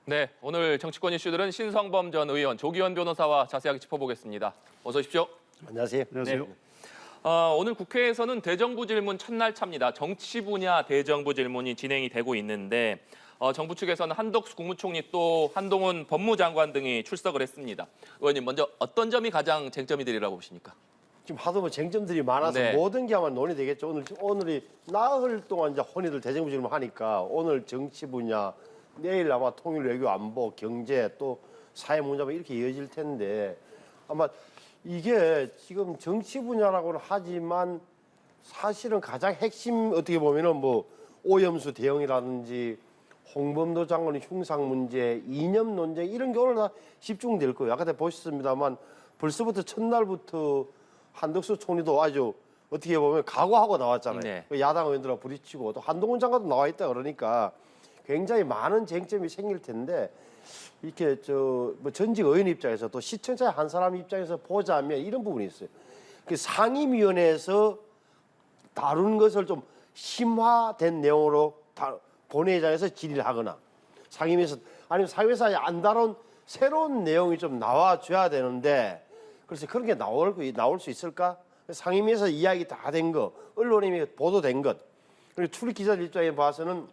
네, 오늘 정치권 이슈들은 신성범 전 의원, 조기현 변호사와 자세하게 짚어보겠습니다. 어서 오십시오. 안녕하세요. 네. 오늘 국회에서는 대정부 질문 첫날 차입니다. 정치 분야 대정부 질문이 진행이 되고 있는데 정부 측에서는 한덕수 국무총리 또 한동훈 법무장관 등이 출석을 했습니다. 의원님, 먼저 어떤 점이 가장 쟁점이 되리라고 보십니까? 지금 하도 뭐 쟁점들이 많아서 네. 모든 게 아마 논의되겠죠. 오늘이 나흘 동안 이제 혼이들 대정부 질문 하니까 오늘 정치 분야, 내일 아마 통일 외교 안보, 경제 또 사회 문제 이렇게 이어질 텐데 아마 이게 지금 정치 분야라고는 하지만 사실은 가장 핵심 어떻게 보면은 뭐 오염수 대응이라든지 홍범도 장관의 흉상 문제, 이념 논쟁 이런 게 오늘 다 집중될 거예요. 아까 보셨습니다만 벌써부터 첫날부터 한덕수 총리도 아주 어떻게 보면 각오하고 나왔잖아요. 네. 야당 의원들하고 부딪히고 또 한동훈 장관도 나와 있다 그러니까 굉장히 많은 쟁점이 생길 텐데 이렇게 뭐 전직 의원 입장에서 또 시청자 한 사람 입장에서 보자면 이런 부분이 있어요. 그 상임위원회에서 다룬 것을 좀 심화된 내용으로 본회의장에서 질의를 하거나 상임위에서 아니면 상임위에서 안 다룬 새로운 내용이 좀 나와줘야 되는데 그래서 그런 게 나올 수 있을까? 상임위에서 이야기 다 된 거, 언론에 이미 보도된 것, 그리고 출입 기자들 입장에 봐서는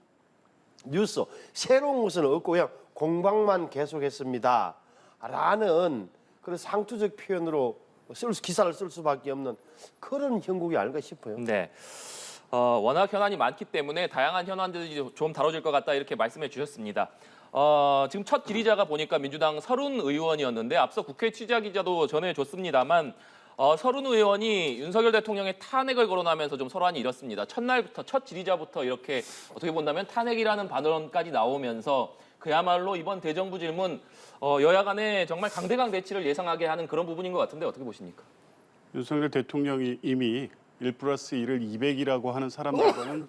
뉴스 새로운 것은 없고 그냥 공방만 계속했습니다. 라는 그런 상투적 표현으로 기사를 쓸 수밖에 없는 그런 형국이 아닐까 싶어요. 네. 워낙 현안이 많기 때문에 다양한 현안들이 좀 다뤄질 것 같다 이렇게 말씀해 주셨습니다. 지금 첫 질의자가 보니까 민주당 서른 의원이었는데 앞서 국회 취재 기자도 전해줬습니다만 서른 의원이 윤석열 대통령의 탄핵을 거론하면서 좀 소란이 일었습니다. 첫날부터 첫 질의자부터 이렇게 어떻게 본다면 탄핵이라는 발언까지 나오면서 그야말로 이번 대정부 질문 여야 간에 정말 강대강 대치를 예상하게 하는 그런 부분인 것 같은데 어떻게 보십니까? 윤석열 대통령이 이미 1+1을 200이라고 하는 사람들과는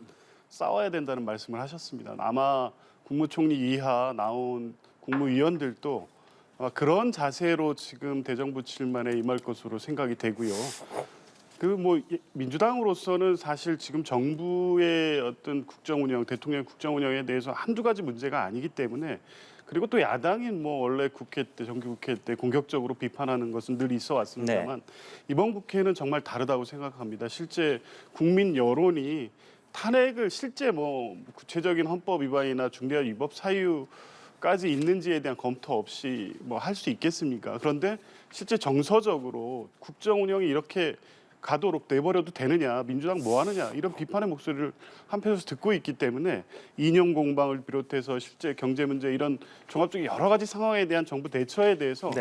싸워야 된다는 말씀을 하셨습니다. 아마 국무총리 이하 나온 국무위원들도 아마 그런 자세로 지금 대정부 질문에 임할 것으로 생각이 되고요. 민주당으로서는 사실 지금 정부의 어떤 국정 운영, 대통령 국정 운영에 대해서 한두 가지 문제가 아니기 때문에 그리고 또 야당이 원래 국회 때 정기국회 때 공격적으로 비판하는 것은 늘 있어 왔습니다만 이번 국회는 정말 다르다고 생각합니다. 실제 국민 여론이 탄핵을 실제 구체적인 헌법 위반이나 중대한 위법 사유까지 있는지에 대한 검토 없이 할 수 있겠습니까? 그런데 실제 정서적으로 국정 운영이 이렇게 가도록 내버려도 되느냐, 민주당 뭐 하느냐 이런 비판의 목소리를 한편에서 듣고 있기 때문에 이념 공방을 비롯해서 실제 경제 문제 이런 종합적인 여러 가지 상황에 대한 정부 대처에 대해서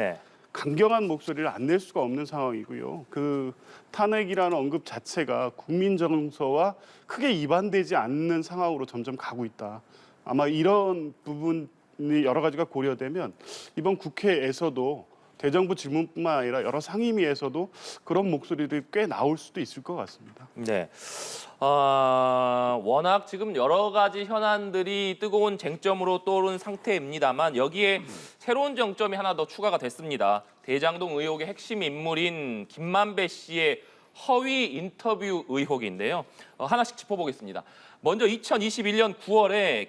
강경한 목소리를 안 낼 수가 없는 상황이고요. 그 탄핵이라는 언급 자체가 국민 정서와 크게 이반되지 않는 상황으로 점점 가고 있다. 아마 이런 부분이 여러 가지가 고려되면 이번 국회에서도 대정부 질문뿐만 아니라 여러 상임위에서도 그런 목소리들이 꽤 나올 수도 있을 것 같습니다. 네. 워낙 지금 여러 가지 현안들이 뜨거운 쟁점으로 떠오른 상태입니다만 여기에 새로운 쟁점이 하나 더 추가가 됐습니다. 대장동 의혹의 핵심 인물인 김만배 씨의 허위 인터뷰 의혹인데요. 하나씩 짚어보겠습니다. 먼저 2021년 9월에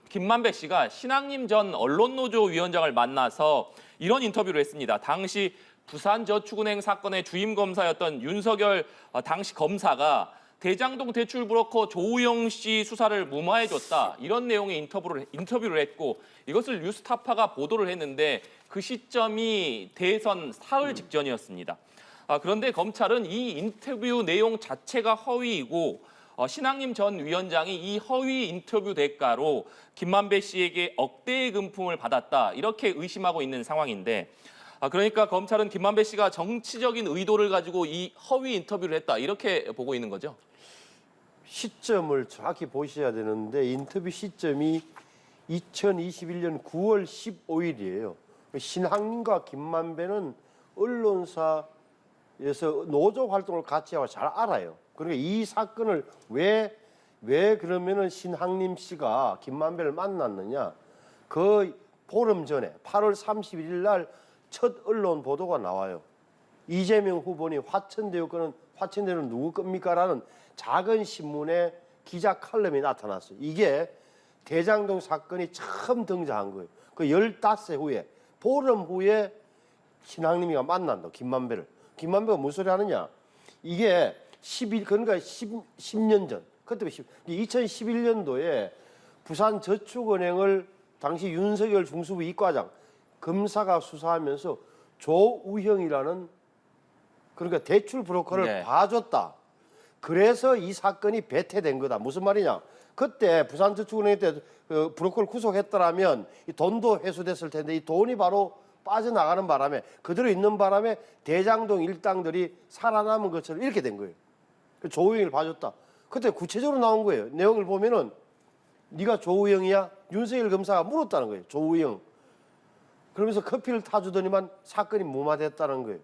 김만배 씨가 신학림 전 언론노조 위원장을 만나서 이런 인터뷰를 했습니다. 당시 부산저축은행 사건의 주임 검사였던 윤석열 당시 검사가 대장동 대출 브로커 조우영 씨 수사를 무마해줬다. 이런 내용의 인터뷰를 했고 이것을 뉴스타파가 보도를 했는데 그 시점이 대선 사흘 직전이었습니다. 그런데 검찰은 이 인터뷰 내용 자체가 허위이고 신학림 전 위원장이 이 허위 인터뷰 대가로 김만배 씨에게 억대의 금품을 받았다 이렇게 의심하고 있는 상황인데 그러니까 검찰은 김만배 씨가 정치적인 의도를 가지고 이 허위 인터뷰를 했다 이렇게 보고 있는 거죠? 시점을 정확히 보셔야 되는데 인터뷰 시점이 2021년 9월 15일이에요. 신학림과 김만배는 언론사에서 노조 활동을 같이 하고 잘 알아요. 그러니까 이 사건을 왜 그러면은 신학림 씨가 김만배를 만났느냐? 그 보름 전에 8월 31일 날 첫 언론 보도가 나와요. 이재명 후보니 화천대유는 누구 겁니까? 라는 작은 신문의 기자 칼럼이 나타났어요. 이게 대장동 사건이 처음 등장한 거예요. 그 15세 후에 보름 후에 신앙님이가 만난다. 김만배를. 김만배가 무슨 소리 하느냐? 이게 그러니까 10년 전. 그때 2011년도에 부산저축은행을 당시 윤석열 중수부 이과장 검사가 수사하면서 조우형이라는 그러니까 대출 브로커를 네. 봐줬다. 그래서 이 사건이 배태된 거다. 무슨 말이냐? 그때 부산저축은행 때 그 브로커를 구속했더라면 이 돈도 회수됐을 텐데 이 돈이 바로 빠져나가는 바람에 그대로 있는 바람에 대장동 일당들이 살아남은 것처럼 이렇게 된 거예요. 조우영을 봐줬다. 그때 구체적으로 나온 거예요. 내용을 보면은 네가 조우영이야? 윤석열 검사가 물었다는 거예요. 조우영. 그러면서 커피를 타주더니만 사건이 무마됐다는 거예요.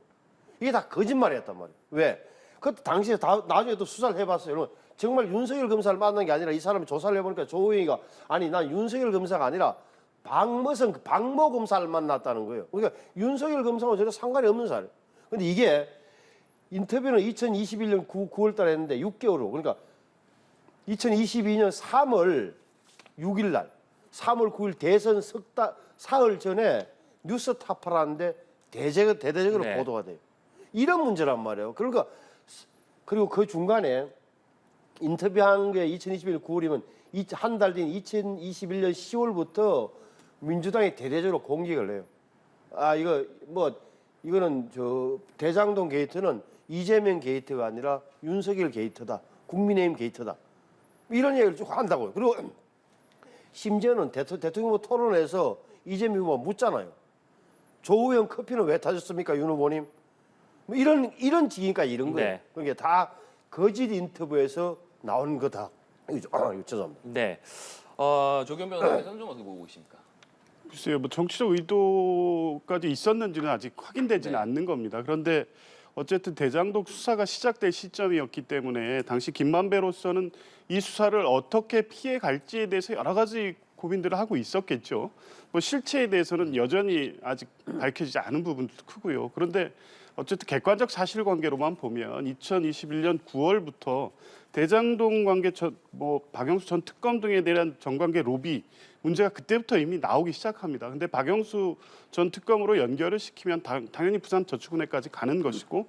이게 다 거짓말이었단 말이에요. 왜? 그때 당시에 나중에 또 수사를 해봤어요. 여러분, 정말 윤석열 검사를 만난 게 아니라 이 사람이 조사를 해보니까 조우영이가 아니 난 윤석열 검사가 아니라 박모 검사를 만났다는 거예요. 그러니까 윤석열 검사와 전혀 상관이 없는 사람. 근데 이게 인터뷰는 2021년 9월 달에 했는데 6개월 후 그러니까 2022년 3월 6일 날 3월 9일 대선 사흘 전에 뉴스타파라는데 대대적으로 네. 보도가 돼요. 이런 문제란 말이에요. 그러니까 그리고 그 중간에 인터뷰한 게 2021년 9월이면 한 달 뒤인 2021년 10월부터 민주당이 대대적으로 공격을 해요. 아 이거는 저 대장동 게이트는 이재명 게이트가 아니라 윤석열 게이트다. 국민의힘 게이트다. 이런 얘기를 쭉 한다고요. 그리고 심지어는 대통령 후보 토론에서 이재명 후보가 묻잖아요. 조우영 커피는 왜 타셨습니까, 윤 후보님? 뭐 이런 지기까지 이런 거예요. 네. 그게 다 거짓 인터뷰에서 나온 거다. 이거 죄송합니다. 네. 조경 변호사께서는 좀 어떻게 보고 계십니까? 글쎄요, 뭐 정치적 의도까지 있었는지는 아직 확인되지는 네. 않는 겁니다. 그런데 어쨌든 대장동 수사가 시작될 시점이었기 때문에 당시 김만배로서는 이 수사를 어떻게 피해 갈지에 대해서 여러 가지 고민들을 하고 있었겠죠. 뭐 실체에 대해서는 여전히 아직 밝혀지지 않은 부분도 크고요. 그런데 어쨌든 객관적 사실관계로만 보면 2021년 9월부터 대장동 관계 박영수 전 특검 등에 대한 정관계 로비 문제가 그때부터 이미 나오기 시작합니다. 근데 박영수 전 특검으로 연결을 시키면 당연히 부산저축은행까지 가는 것이고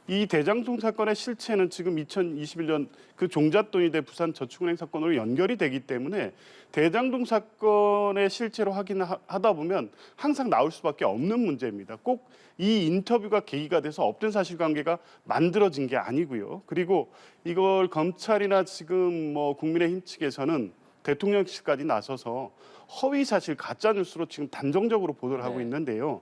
이 대장동 사건의 실체는 지금 2021년 그 종잣돈이 돼 부산저축은행 사건으로 연결이 되기 때문에 대장동 사건의 실체로 확인하다 보면 항상 나올 수밖에 없는 문제입니다. 꼭 이 인터뷰가 계기가 돼서 없던 사실관계가 만들어진 게 아니고요. 그리고 이걸 검찰이나 지금 뭐 국민의힘 측에서는 대통령실까지 나서서 허위 사실 가짜 뉴스로 지금 단정적으로 보도를 하고 있는데요.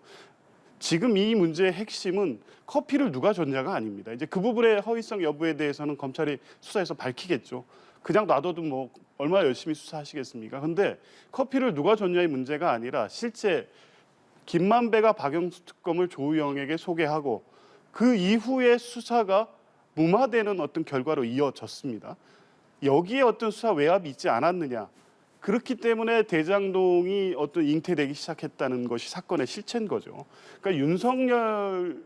지금 이 문제의 핵심은 커피를 누가 줬냐가 아닙니다. 이제 그 부분의 허위성 여부에 대해서는 검찰이 수사해서 밝히겠죠. 그냥 놔둬도 뭐 얼마나 열심히 수사하시겠습니까? 근데 커피를 누가 줬냐의 문제가 아니라 실제 김만배가 박영수 특검을 조우영에게 소개하고 그 이후에 수사가 무마되는 어떤 결과로 이어졌습니다. 여기에 어떤 수사 외압이 있지 않았느냐. 그렇기 때문에 대장동이 어떤 잉태되기 시작했다는 것이 사건의 실체인 거죠. 그러니까 윤석열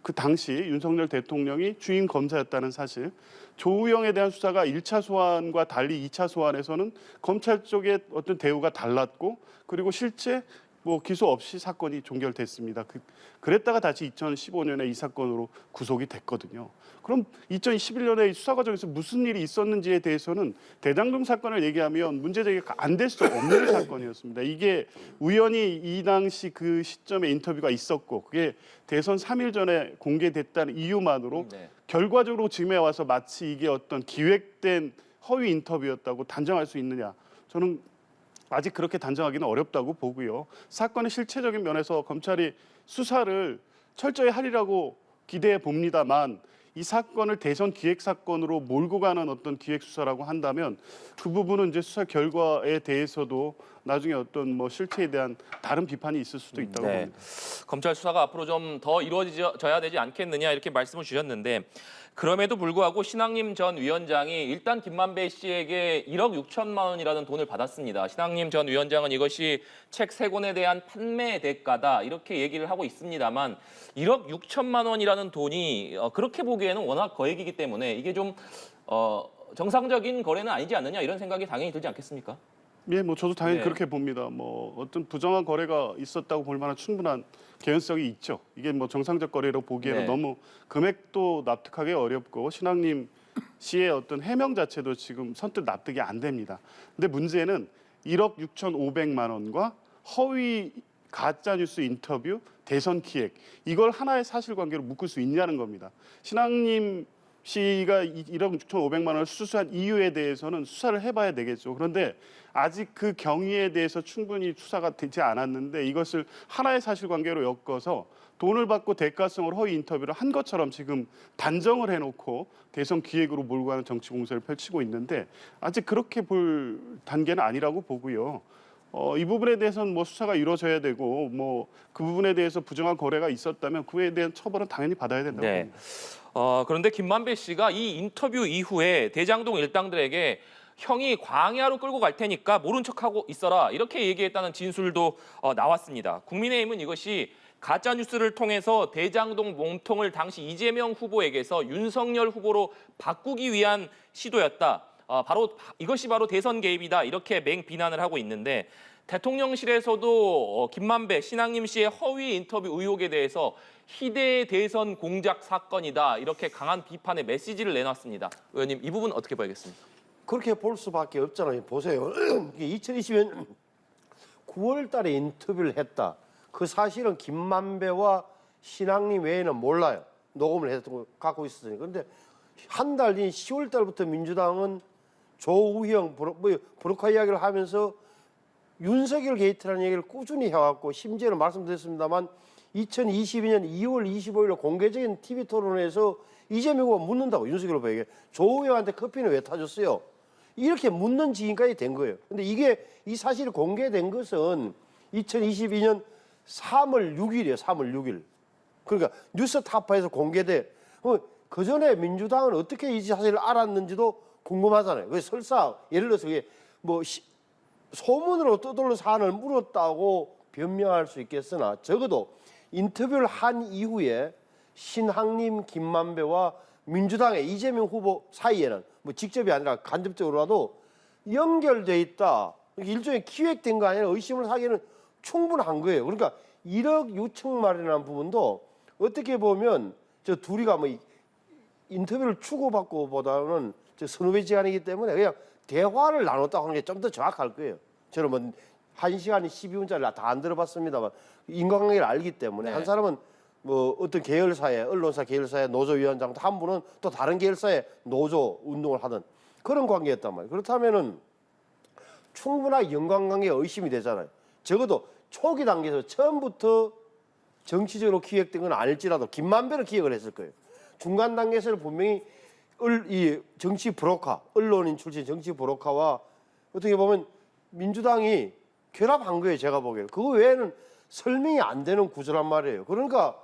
그 당시 윤석열 대통령이 주임 검사였다는 사실, 조우영에 대한 수사가 1차 소환과 달리 2차 소환에서는 검찰 쪽의 어떤 대우가 달랐고 그리고 실제 뭐 기소 없이 사건이 종결됐습니다. 그랬다가 다시 2015년에 이 사건으로 구속이 됐거든요. 그럼 2021년에 수사 과정에서 무슨 일이 있었는지에 대해서는 대장동 사건을 얘기하면 문제 제기가 안 될 수 없는 사건이었습니다. 이게 우연히 이 당시 그 시점에 인터뷰가 있었고 그게 대선 3일 전에 공개됐다는 이유만으로 결과적으로 지금에 와서 마치 이게 어떤 기획된 허위 인터뷰였다고 단정할 수 있느냐. 저는 아직 그렇게 단정하기는 어렵다고 보고요. 사건의 실체적인 면에서 검찰이 수사를 철저히 하리라고 기대해 봅니다만 이 사건을 대선 기획 사건으로 몰고 가는 어떤 기획 수사라고 한다면 그 부분은 이제 수사 결과에 대해서도 나중에 어떤 뭐 실체에 대한 다른 비판이 있을 수도 있다고 봅니다. 검찰 수사가 앞으로 좀 더 이루어져야 되지 않겠느냐 이렇게 말씀을 주셨는데 그럼에도 불구하고 신앙림 전 위원장이 일단 김만배 씨에게 1억 6천만 원이라는 돈을 받았습니다. 신앙림 전 위원장은 이것이 책 3권에 대한 판매 대가다 이렇게 얘기를 하고 있습니다만 1억 6천만 원이라는 돈이 그렇게 보기에는 워낙 거액이기 때문에 이게 좀 정상적인 거래는 아니지 않느냐 이런 생각이 당연히 들지 않겠습니까? 예, 뭐 저도 당연히 네. 그렇게 봅니다. 뭐 어떤 부정한 거래가 있었다고 볼 만한 충분한 개연성이 있죠. 이게 뭐 정상적 거래로 보기에는 네. 너무 금액도 납득하기 어렵고 신앙님 씨의 어떤 해명 자체도 지금 선뜻 납득이 안 됩니다. 근데 문제는 1억 6,500만 원과 허위 가짜 뉴스 인터뷰, 대선 기획 이걸 하나의 사실관계로 묶을 수 있냐는 겁니다. 신앙님 씨가 1억 6,500만 원을 수수한 이유에 대해서는 수사를 해봐야 되겠죠. 그런데 아직 그 경위에 대해서 충분히 수사가 되지 않았는데 이것을 하나의 사실관계로 엮어서 돈을 받고 대가성으로 허위 인터뷰를 한 것처럼 지금 단정을 해놓고 대선 기획으로 몰고 가는 정치 공세를 펼치고 있는데 아직 그렇게 볼 단계는 아니라고 보고요. 이 부분에 대해서는 뭐 수사가 이루어져야 되고 뭐 그 부분에 대해서 부정한 거래가 있었다면 그에 대한 처벌은 당연히 받아야 된다고 네. 봅니다. 그런데 김만배 씨가 이 인터뷰 이후에 대장동 일당들에게 형이 광야로 끌고 갈 테니까 모른 척하고 있어라 이렇게 얘기했다는 진술도 나왔습니다. 국민의힘은 이것이 가짜 뉴스를 통해서 대장동 몸통을 당시 이재명 후보에게서 윤석열 후보로 바꾸기 위한 시도였다. 이것이 바로 대선 개입이다 이렇게 맹비난을 하고 있는데 대통령실에서도 김만배 신앙님 씨의 허위 인터뷰 의혹에 대해서 희대의 대선 공작 사건이다 이렇게 강한 비판의 메시지를 내놨습니다. 의원님 이 부분 어떻게 봐야겠습니까? 그렇게 볼 수밖에 없잖아요. 보세요. 2020년 9월 달에 인터뷰를 했다. 그 사실은 김만배와 신앙님 외에는 몰라요. 녹음을 해서 갖고 있었으니. 그런데 한 달 뒤인 10월 달부터 민주당은 조우형 브로커 이야기를 하면서 윤석열 게이트라는 얘기를 꾸준히 해왔고 심지어는 말씀드렸습니다만 2022년 2월 25일 공개적인 TV 토론에서 이재명 후보가 묻는다고 윤석열 후보에게 조우형한테 커피는 왜 타줬어요? 이렇게 묻는 지금까지 된 거예요. 근데 이 사실이 공개된 것은 2022년 3월 6일이에요. 3월 6일. 그러니까 뉴스타파에서 공개돼. 그 전에 민주당은 어떻게 이 사실을 알았는지도 궁금하잖아요. 그래서 설사 예를 들어서 이게 뭐 소문으로 떠돌는 사안을 물었다고 변명할 수 있겠으나 적어도 인터뷰를 한 이후에 신학님 김만배와 민주당의 이재명 후보 사이에는 뭐 직접이 아니라 간접적으로라도 연결돼 있다. 일종의 기획된 거 아니라 의심을 사기에는 충분한 거예요. 그러니까 1억 6천만이라는 부분도 어떻게 보면 저 둘이가 뭐 인터뷰를 주고받고보다는 선후배지간이기 때문에 그냥 대화를 나눴다고 하는 게 좀 더 정확할 거예요. 저는 뭐 1시간 12분짜리 다 안 들어봤습니다만 인간관계를 알기 때문에 네. 한 사람은 뭐 어떤 계열사의 언론사 계열사의 노조위원장 한 분은 또 다른 계열사의 노조 운동을 하던 그런 관계였단 말이에요. 그렇다면은 충분하게 연관관계가 의심이 되잖아요. 적어도 초기 단계에서 처음부터 정치적으로 기획된 건 아닐지라도 김만배는 기획을 했을 거예요. 중간 단계에서는 분명히 이 정치 브로커, 언론인 출신 정치 브로커와 어떻게 보면 민주당이 결합한 거예요. 제가 보기에는. 그거 외에는 설명이 안 되는 구조란 말이에요. 그러니까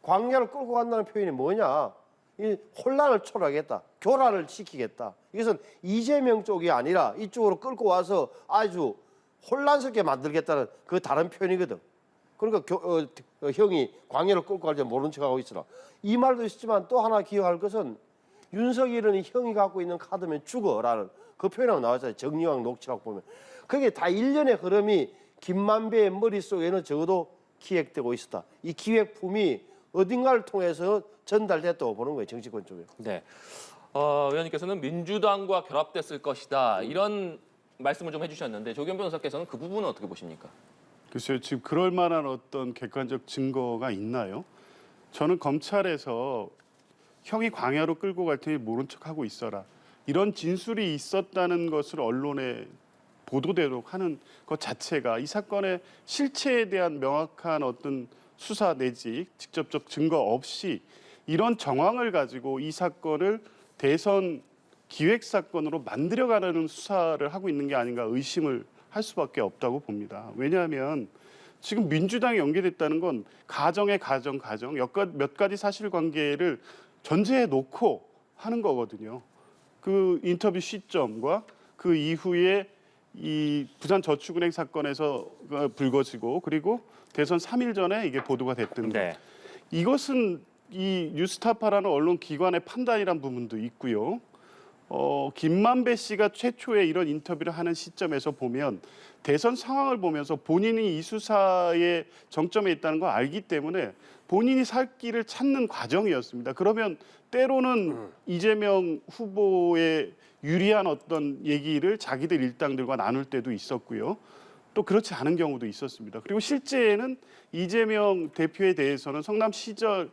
광야를 끌고 간다는 표현이 뭐냐. 이 혼란을 초래하겠다. 교란을 시키겠다. 이것은 이재명 쪽이 아니라 이쪽으로 끌고 와서 아주 혼란스럽게 만들겠다는 그 다른 표현이거든. 그러니까 형이 광야를 끌고 갈 때 모른 척하고 있으라. 이 말도 있지만 또 하나 기억할 것은 윤석열은 형이 갖고 있는 카드면 죽어라는 그 표현하고 나왔잖아요. 정리왕 녹취라고 보면. 그게 다 일련의 흐름이 김만배의 머릿속에는 적어도 기획되고 있었다. 이 기획품이 어딘가를 통해서 전달됐다고 보는 거예요. 정치권 쪽에. 네. 의원님께서는 민주당과 결합됐을 것이다 이런 말씀을 좀 해주셨는데 조경 변호사께서는 그 부분은 어떻게 보십니까? 글쎄요, 지금 그럴 만한 어떤 객관적 증거가 있나요? 저는 검찰에서 형이 광야로 끌고 갈 테니 모른 척하고 있어라. 이런 진술이 있었다는 것을 언론에 보도되도록 하는 것 자체가 이 사건의 실체에 대한 명확한 어떤 수사 내지 직접적 증거 없이 이런 정황을 가지고 이 사건을 대선 기획 사건으로 만들어가려는 수사를 하고 있는 게 아닌가 의심을 할 수밖에 없다고 봅니다. 왜냐하면 지금 민주당이 연계됐다는 건 가정 몇 가지 사실관계를 전제해 놓고 하는 거거든요. 그 인터뷰 시점과 그 이후에 이 부산저축은행 사건에서 불거지고 그리고 대선 3일 전에 이게 보도가 됐던 거. 네. 이것은 이 뉴스타파라는 언론 기관의 판단이란 부분도 있고요. 김만배 씨가 최초에 이런 인터뷰를 하는 시점에서 보면 대선 상황을 보면서 본인이 이 수사의 정점에 있다는 걸 알기 때문에 본인이 살 길을 찾는 과정이었습니다. 그러면 때로는 이재명 후보의 유리한 어떤 얘기를 자기들 일당들과 나눌 때도 있었고요. 또 그렇지 않은 경우도 있었습니다. 그리고 실제에는 이재명 대표에 대해서는 성남시장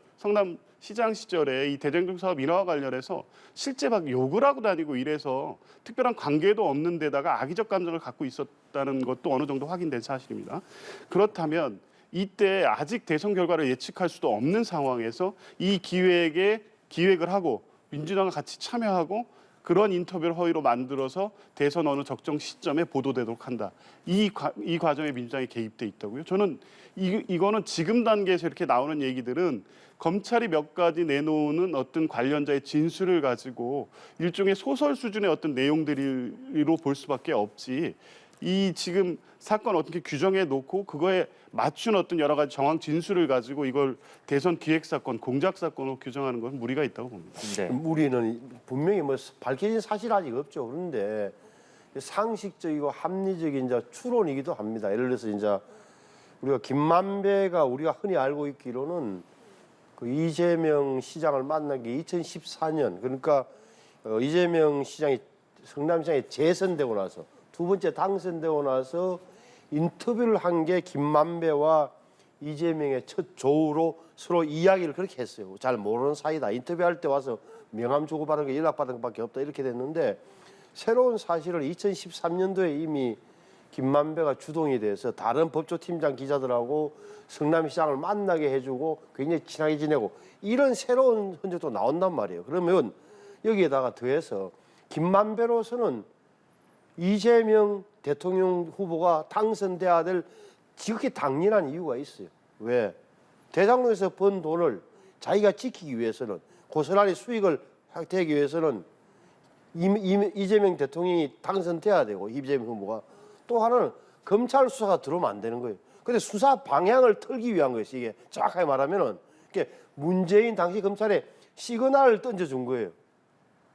시절에 이 대장동 사업 인허와 관련해서 실제 막 욕을 하고 다니고 이래서 특별한 관계도 없는 데다가 악의적 감정을 갖고 있었다는 것도 어느 정도 확인된 사실입니다. 그렇다면 이때 아직 대선 결과를 예측할 수도 없는 상황에서 이 기획을 하고 민주당과 같이 참여하고 그런 인터뷰를 허위로 만들어서 대선 어느 적정 시점에 보도되도록 한다. 이 과정에 민주당이 개입돼 있다고요. 저는 이거는 지금 단계에서 이렇게 나오는 얘기들은 검찰이 몇 가지 내놓는 어떤 관련자의 진술을 가지고 일종의 소설 수준의 어떤 내용들로 볼 수밖에 없지. 이 지금 사건 어떻게 규정해 놓고 그거에 맞춘 어떤 여러 가지 정황 진술을 가지고 이걸 대선 기획 사건, 공작 사건으로 규정하는 건 무리가 있다고 봅니다. 네. 우리는 분명히 뭐 밝혀진 사실 아직 없죠. 그런데 상식적이고 합리적인 이제 추론이기도 합니다. 예를 들어서 이제 우리가 김만배가 우리가 흔히 알고 있기로는 그 이재명 시장을 만난 게 2014년 그러니까 이재명 시장이 성남시장에 재선되고 나서 두 번째 당선되고 나서 인터뷰를 한 게 김만배와 이재명의 첫 조우로 서로 이야기를 그렇게 했어요. 잘 모르는 사이다. 인터뷰할 때 와서 명함 주고받은 게 연락받은 것밖에 없다. 이렇게 됐는데 새로운 사실을 2013년도에 이미 김만배가 주동이 돼서 다른 법조팀장 기자들하고 성남시장을 만나게 해주고 굉장히 친하게 지내고 이런 새로운 흔적도 나온단 말이에요. 그러면 여기에다가 더해서 김만배로서는 이재명 대통령 후보가 당선돼야 될 지극히 당연한 이유가 있어요. 왜? 대장동에서 번 돈을 자기가 지키기 위해서는 고스란히 수익을 획득하기 위해서는 이재명 대통령이 당선돼야 되고 이재명 후보가 또 하나는 검찰 수사가 들어오면 안 되는 거예요. 근데 수사 방향을 틀기 위한 거예요. 이게 정확하게 말하면은 이게 문재인 당시 검찰에 시그널을 던져준 거예요.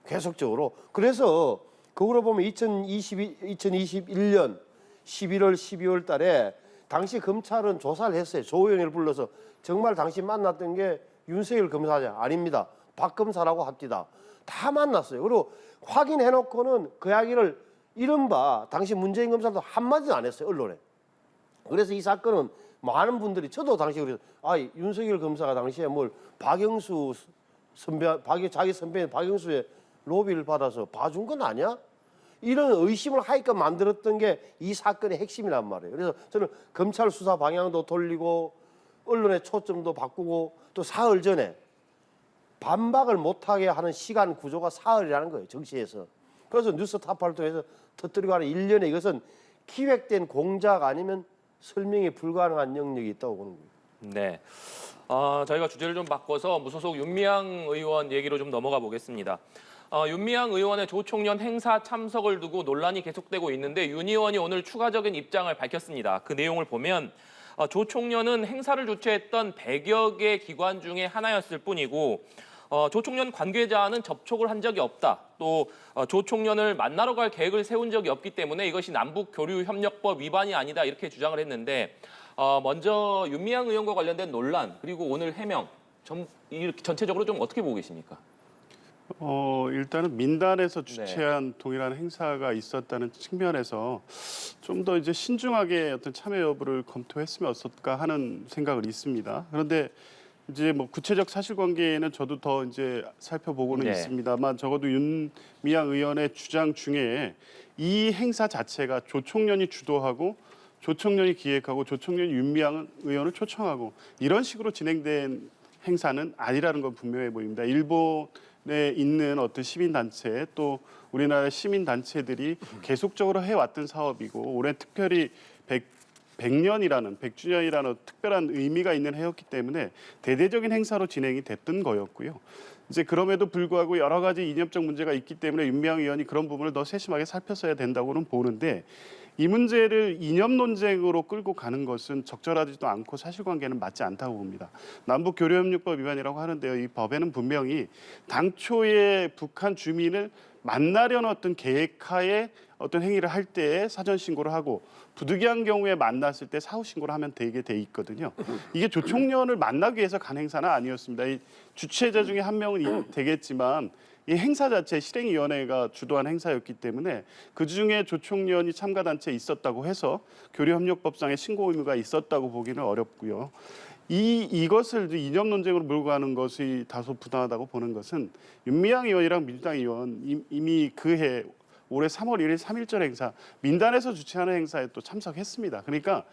계속적으로. 그래서 그거로 보면 2021년 11월, 12월 달에 당시 검찰은 조사를 했어요. 조호영을 불러서 정말 당시 만났던 게 윤석열 검사냐? 아닙니다. 박 검사라고 합디다. 다 만났어요. 그리고 확인해놓고는 그 이야기를 이른바 당시 문재인 검사도 한마디도 안 했어요. 언론에. 그래서 이 사건은 많은 분들이 저도 당시 그래서 윤석열 검사가 당시에 뭘 박영수 선배, 자기 선배인 박영수의 로비를 받아서 봐준 건 아니야? 이런 의심을 하게끔 만들었던 게 이 사건의 핵심이란 말이에요. 그래서 저는 검찰 수사 방향도 돌리고 언론의 초점도 바꾸고 또 사흘 전에 반박을 못하게 하는 시간 구조가 사흘이라는 거예요. 정치에서. 그래서 뉴스 타파를 터뜨리고 하는 일련의 이것은 기획된 공작 아니면 설명이 불가능한 영역이 있다고 보는 거예요. 네. 저희가 주제를 좀 바꿔서 무소속 윤미향 의원 얘기로 좀 넘어가 보겠습니다. 윤미향 의원의 조총련 행사 참석을 두고 논란이 계속되고 있는데 윤 의원이 오늘 추가적인 입장을 밝혔습니다. 그 내용을 보면 조총련은 행사를 주최했던 100여 개 기관 중에 하나였을 뿐이고 조총련 관계자는 접촉을 한 적이 없다. 또 조총련을 만나러 갈 계획을 세운 적이 없기 때문에 이것이 남북교류협력법 위반이 아니다 이렇게 주장을 했는데 먼저 윤미향 의원과 관련된 논란 그리고 오늘 해명 전체적으로 좀 어떻게 보고 계십니까? 일단은 민단에서 주최한 동일한 행사가 있었다는 측면에서 좀 더 이제 신중하게 어떤 참여 여부를 검토했으면 어떨까 하는 생각을 있습니다. 그런데 이제 뭐 구체적 사실관계는 저도 더 이제 살펴보고는 있습니다만 적어도 윤미향 의원의 주장 중에 이 행사 자체가 조총련이 주도하고 조총련이 기획하고 조총련이 윤미향 의원을 초청하고 이런 식으로 진행된 행사는 아니라는 건 분명해 보입니다. 일본에 있는 어떤 시민단체 또 우리나라 시민단체들이 계속적으로 해왔던 사업이고 올해 특별히 100주년이라는 특별한 의미가 있는 해였기 때문에 대대적인 행사로 진행이 됐던 거였고요. 이제 그럼에도 불구하고 여러 가지 이념적 문제가 있기 때문에 윤미향 의원이 그런 부분을 더 세심하게 살폈어야 된다고는 보는데 이 문제를 이념 논쟁으로 끌고 가는 것은 적절하지도 않고 사실관계는 맞지 않다고 봅니다. 남북교류협력법 위반이라고 하는데요. 이 법에는 분명히 당초에 북한 주민을 만나려는 어떤 계획하에 어떤 행위를 할 때에 사전 신고를 하고 부득이한 경우에 만났을 때 사후 신고를 하면 되게 돼 있거든요. 이게 조총련을 만나기 위해서 간 행사는 아니었습니다. 이 주최자 중에 한 명은 되겠지만 이 행사 자체 실행위원회가 주도한 행사였기 때문에 그중에 조총련이 참가 단체에 있었다고 해서 교류협력법상의 신고 의무가 있었다고 보기는 어렵고요. 이것을 이념 논쟁으로 몰고 가는 것이 다소 부당하다고 보는 것은 윤미향 의원이랑 민주당 의원 이미 그해 올해 3월 1일 3.1절 행사 민단에서 주최하는 행사에 또 참석했습니다. 그러니까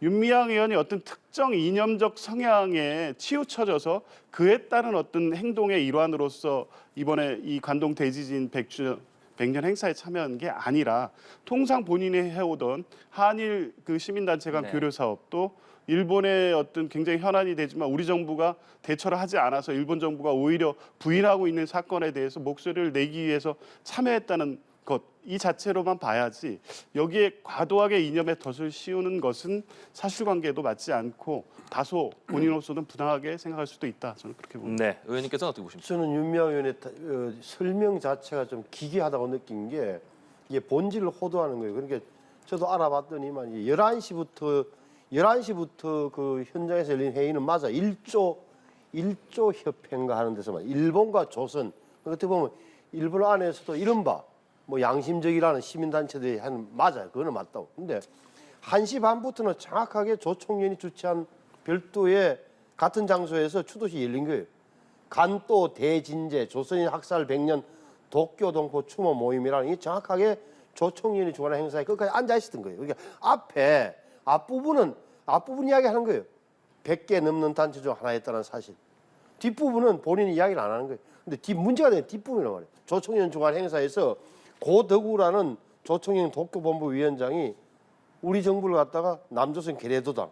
윤미향 의원이 어떤 특정 이념적 성향에 치우쳐져서 그에 따른 어떤 행동의 일환으로서 이번에 이 관동 대지진 100년 행사에 참여한 게 아니라 통상 본인이 해오던 한일 그 시민단체 간 네. 교류 사업도 일본의 어떤 굉장히 현안이 되지만 우리 정부가 대처를 하지 않아서 일본 정부가 오히려 부인하고 있는 사건에 대해서 목소리를 내기 위해서 참여했다는 것, 이 자체로만 봐야지 여기에 과도하게 이념의 덫을 씌우는 것은 사실관계도 맞지 않고 다소 본인으로서는 부당하게 생각할 수도 있다. 저는 그렇게 봅니다. 네, 의원님께서는 어떻게 보십니까? 저는 윤미향 의원의 설명 자체가 좀 기괴하다고 느낀 게 이게 본질을 호도하는 거예요. 그러니까 저도 알아봤더니만 11시부터 그 현장에서 열린 회의는 맞아. 1조 협회인가 하는 데서만 일본과 조선 어떻게 보면 일본 안에서도 이른바 뭐 양심적이라는 시민단체들이 하는 맞아요. 그거는 맞다고. 근데 1시 반부터는 정확하게 조총련이 주최한 별도의 같은 장소에서 추도식이 열린 거예요. 간도 대진제 조선인 학살 100년 도쿄 동포 추모 모임이라는 이 정확하게 조총련이 주관한 행사에 끝까지 앉아 있었던 거예요. 그러니까 앞부분 이야기하는 거예요. 100개 넘는 단체 중 하나였다는 사실. 뒷부분은 본인이 이야기를 안 하는 거예요. 근데 문제가 되는 뒷부분이란 말이에요. 조총련 주관 행사에서 고덕우라는 조총련 도쿄본부 위원장이 우리 정부를 갖다가 남조선 괴뢰도당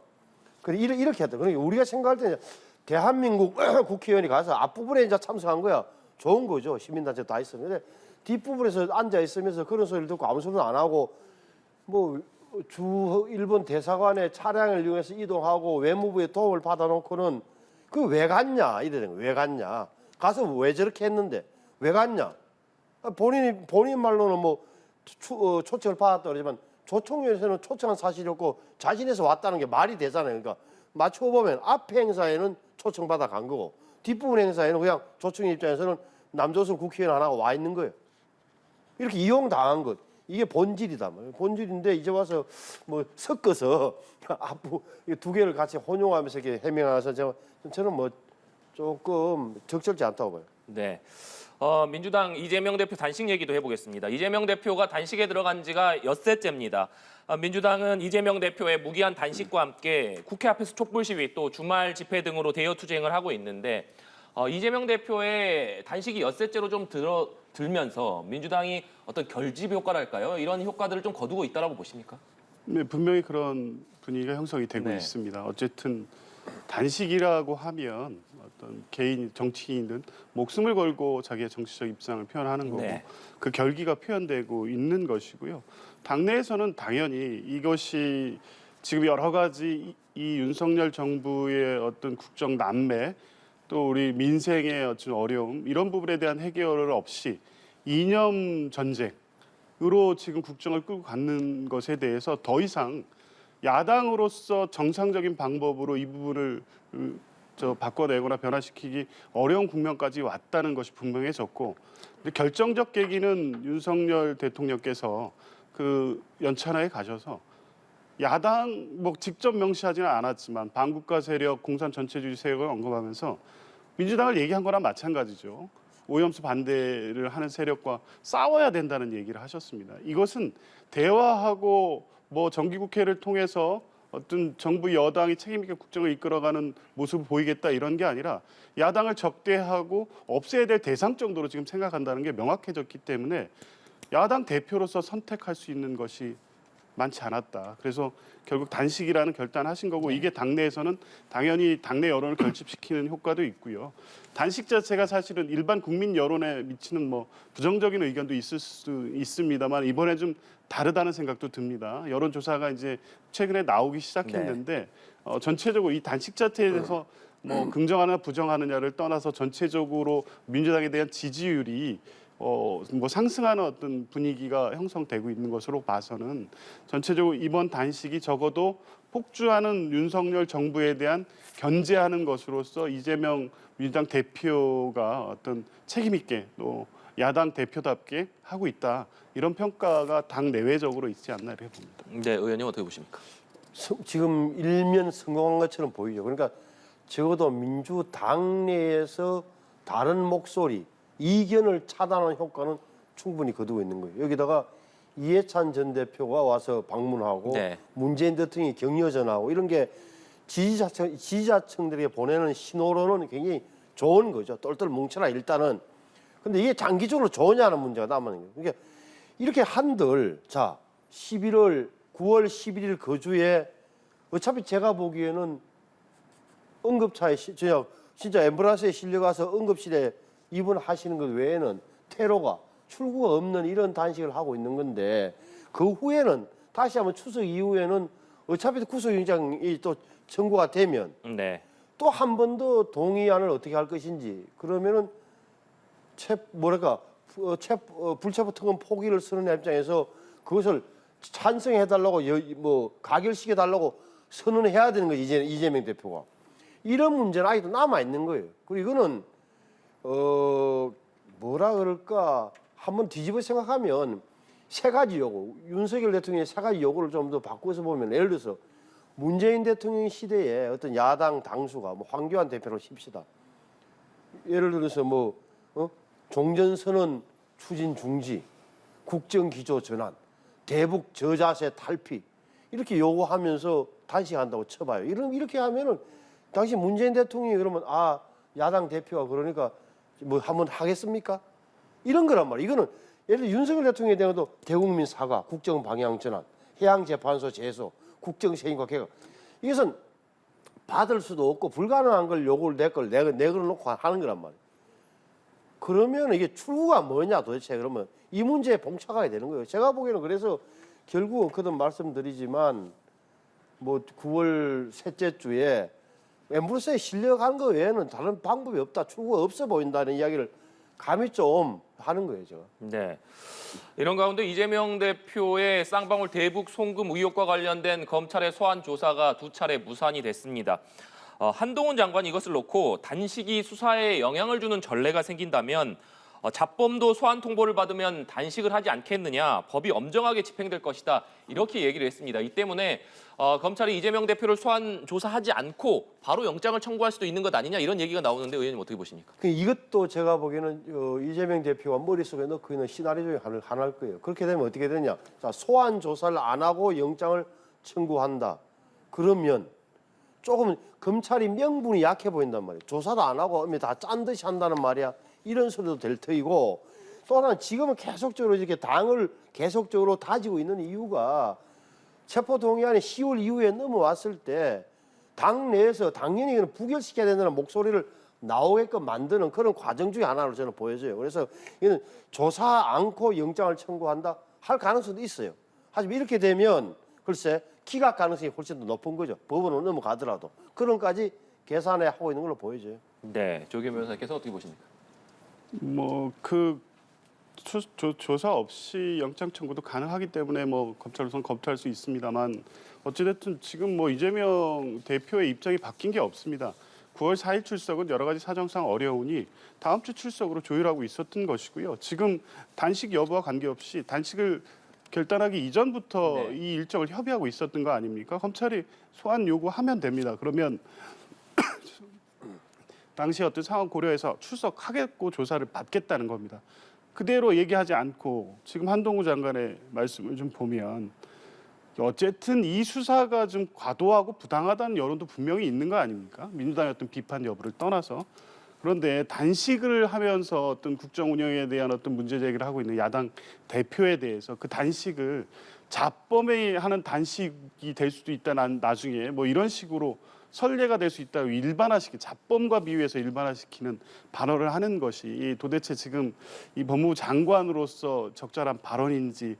이렇게 했다. 그러니까 우리가 생각할 때는 대한민국 국회의원이 가서 앞부분에 이제 참석한 거야. 좋은 거죠. 시민단체 다 있었는데 뒷부분에서 앉아 있으면서 그런 소리를 듣고 아무 소리도 안 하고 뭐 주 일본 대사관의 차량을 이용해서 이동하고 외무부의 도움을 받아놓고는 그 왜 갔냐 이러는 거예요. 왜 갔냐? 가서 왜 저렇게 했는데 왜 갔냐? 본인 말로는 뭐 초청을 받았다 그러지만 조총련에서는 초청한 사실이 없고 자신에서 왔다는 게 말이 되잖아요. 그러니까 맞춰 보면 앞에 행사에는 초청받아 간 거고 뒷부분 행사에는 그냥 조총련 입장에서는 남조선 국회의원 하나가 와 있는 거예요. 이렇게 이용당한 것. 이게 본질이다. 본질인데 이제 와서 뭐 섞어서 앞부 두 개를 같이 혼용하면서 이렇게 해명해서 저는 뭐 조금 적절치 않다고 봐요. 네. 민주당 이재명 대표 단식 얘기도 해보겠습니다. 이재명 대표가 단식에 들어간 지가 엿새째입니다. 민주당은 이재명 대표의 무기한 단식과 함께 국회 앞에서 촛불 시위 또 주말 집회 등으로 대여 투쟁을 하고 있는데 이재명 대표의 단식이 엿새째로 좀 들면서 민주당이 어떤 결집 효과랄까요? 이런 효과들을 좀 거두고 있다라고 보십니까? 네, 분명히 그런 분위기가 형성이 되고 네. 있습니다. 어쨌든 단식이라고 하면 어떤 개인 정치인은 목숨을 걸고 자기의 정치적 입장을 표현하는 거고 네. 그 결기가 표현되고 있는 것이고요. 당내에서는 당연히 이것이 지금 여러 가지 이 윤석열 정부의 어떤 국정 난매 또 우리 민생의 어떤 어려움 이런 부분에 대한 해결을 없이 이념 전쟁으로 지금 국정을 끌고 가는 것에 대해서 더 이상 야당으로서 정상적인 방법으로 이 부분을 바꿔내거나 변화시키기 어려운 국면까지 왔다는 것이 분명해졌고 근데 결정적 계기는 윤석열 대통령께서 그 연찬회에 가셔서 야당 뭐 직접 명시하지는 않았지만 반국가 세력, 공산 전체주의 세력을 언급하면서 민주당을 얘기한 거랑 마찬가지죠. 오염수 반대를 하는 세력과 싸워야 된다는 얘기를 하셨습니다. 이것은 대화하고 뭐 정기국회를 통해서 어떤 정부 여당이 책임 있게 국정을 이끌어가는 모습을 보이겠다 이런 게 아니라 야당을 적대하고 없애야 될 대상 정도로 지금 생각한다는 게 명확해졌기 때문에 야당 대표로서 선택할 수 있는 것이 많지 않았다. 그래서 결국 단식이라는 결단하신 거고 이게 당내에서는 당연히 당내 여론을 결집시키는 효과도 있고요. 단식 자체가 사실은 일반 국민 여론에 미치는 뭐 부정적인 의견도 있을 수 있습니다만 이번에 좀 다르다는 생각도 듭니다. 여론조사가 이제 최근에 나오기 시작했는데 전체적으로 이 단식 자체에 대해서 뭐 긍정하느냐 부정하느냐를 떠나서 전체적으로 민주당에 대한 지지율이 뭐 상승하는 어떤 분위기가 형성되고 있는 것으로 봐서는 전체적으로 이번 단식이 적어도 폭주하는 윤석열 정부에 대한 견제하는 것으로서 이재명 민주당 대표가 어떤 책임 있게 또 야당 대표답게 하고 있다. 이런 평가가 당 내외적으로 있지 않나 이렇게 봅니다. 네, 의원님 어떻게 보십니까? 지금 일면 성공한 것처럼 보이죠. 그러니까 적어도 민주당 내에서 다른 목소리, 이견을 차단하는 효과는 충분히 거두고 있는 거예요. 여기다가 이해찬 전 대표가 와서 방문하고 네. 문재인 대통령이 격려 전하고 이런 게 지지자층들에게 보내는 신호로는 굉장히 좋은 거죠. 똘똘 뭉쳐라 일단은. 근데 이게 장기적으로 좋으냐는 문제가 남는 거예요. 그러니까 이렇게 한들 자 9월 11일 그 주에 어차피 제가 보기에는 응급차에 진짜 앰뷸런스에 실려가서 응급실에 입원하시는 것 외에는 테러가 출구가 없는 이런 단식을 하고 있는 건데 그 후에는 다시 한번 추석 이후에는 어차피 구속영장이 또 청구가 되면 네. 또 한 번 더 동의안을 어떻게 할 것인지 그러면은 불체포 특검 포기를 쓰는 입장에서 그것을 찬성해달라고 뭐 가결시켜달라고 선언해야 되는 거지 이재명 대표가 이런 문제는 아직도 남아 있는 거예요. 그리고 이거는 뭐라 그럴까 한번 뒤집어 생각하면 세 가지 요구 윤석열 대통령의 세 가지 요구를 좀 더 바꿔서 보면 예를 들어서 문재인 대통령 시대에 어떤 야당 당수가 뭐 황교안 대표로 칩시다. 예를 들어서 뭐 종전선언 추진 중지, 국정기조 전환, 대북 저자세 탈피 이렇게 요구하면서 단식한다고 쳐봐요. 이렇게 하면은 당시 문재인 대통령이 그러면 야당 대표가 그러니까 뭐 한번 하겠습니까? 이런 거란 말이에요. 이거는 예를 들어 윤석열 대통령에 대해서도 대국민 사과, 국정 방향 전환, 해양재판소 제소, 국정 세인과 개혁 이것은 받을 수도 없고 불가능한 걸 요구를 내걸어놓고 하는 거란 말이에요. 그러면 이게 출구가 뭐냐 도대체 그러면 이 문제에 봉착하게 되는 거예요. 제가 보기에는 그래서 결국은 그든 말씀드리지만 뭐 9월 셋째 주에 앰뷸런스에 실려간 거 외에는 다른 방법이 없다. 출구가 없어 보인다는 이야기를 감히 좀 하는 거예요, 제가. 네. 이런 가운데 이재명 대표의 쌍방울 대북 송금 의혹과 관련된 검찰의 소환 조사가 2차례 무산이 됐습니다. 한동훈 장관이 이것을 놓고 단식이 수사에 영향을 주는 전례가 생긴다면 잡범도 소환 통보를 받으면 단식을 하지 않겠느냐, 법이 엄정하게 집행될 것이다 이렇게 얘기를 했습니다. 이 때문에 검찰이 이재명 대표를 소환 조사하지 않고 바로 영장을 청구할 수도 있는 것 아니냐 이런 얘기가 나오는데 의원님 어떻게 보십니까? 이것도 제가 보기에는 이재명 대표가 머릿속에 넣고 있는 시나리오 중에 하나일 거예요. 그렇게 되면 어떻게 되냐. 자, 소환 조사를 안 하고 영장을 청구한다. 그러면 조금 검찰이 명분이 약해 보인단 말이에요. 조사도 안 하고 다 짠 듯이 한다는 말이야. 이런 소리도 될 터이고 또 하나는 지금은 계속적으로 이렇게 당을 계속적으로 다지고 있는 이유가 체포동의안이 10월 이후에 넘어왔을 때 당 내에서 당연히 이건 부결시켜야 된다는 목소리를 나오게끔 만드는 그런 과정 중에 하나로 저는 보여져요. 그래서 이는 조사 않고 영장을 청구한다 할 가능성도 있어요. 하지만 이렇게 되면 글쎄 기각 가능성이 훨씬 더 높은 거죠. 법원으로 넘어가더라도 그런까지 계산해 하고 있는 걸로 보여져요. 네, 조규 변호사께서 어떻게 보십니까? 뭐 조사 없이 영장 청구도 가능하기 때문에 뭐 검찰로선 검토할 수 있습니다만 어찌됐든 지금 뭐 이재명 대표의 입장이 바뀐 게 없습니다. 9월 4일 출석은 여러 가지 사정상 어려우니 다음 주 출석으로 조율하고 있었던 것이고요. 지금 단식 여부와 관계없이 단식을 결단하기 이전부터 네. 이 일정을 협의하고 있었던 거 아닙니까? 검찰이 소환 요구하면 됩니다. 그러면 당시 어떤 상황 고려해서 출석하겠고 조사를 받겠다는 겁니다. 그대로 얘기하지 않고 지금 한동훈 장관의 말씀을 좀 보면 어쨌든 이 수사가 좀 과도하고 부당하다는 여론도 분명히 있는 거 아닙니까? 민주당의 어떤 비판 여부를 떠나서. 그런데 단식을 하면서 어떤 국정 운영에 대한 어떤 문제 제기를 하고 있는 야당 대표에 대해서 그 단식을 잡범에 하는 단식이 될 수도 있다. 나중에 뭐 이런 식으로 선례가 될 수 있다고 잡범과 비유해서 일반화시키는 발언을 하는 것이 도대체 지금 이 법무부 장관으로서 적절한 발언인지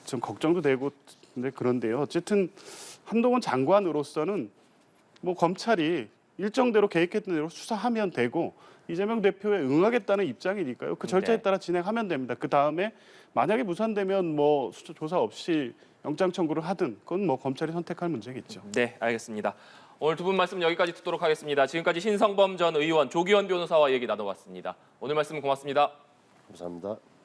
좀 걱정도 되고 그런데요. 어쨌든 한동훈 장관으로서는 뭐 검찰이 일정대로 계획했던 대로 수사하면 되고 이재명 대표에 응하겠다는 입장이니까요. 그 절차에 네. 따라 진행하면 됩니다. 그 다음에 만약에 무산되면 뭐 조사 없이 영장 청구를 하든 그건 뭐 검찰이 선택할 문제겠죠. 네, 알겠습니다. 오늘 두 분 말씀 여기까지 듣도록 하겠습니다. 지금까지 신성범 전 의원, 조기현 변호사와 얘기 나눠봤습니다. 오늘 말씀 고맙습니다. 감사합니다.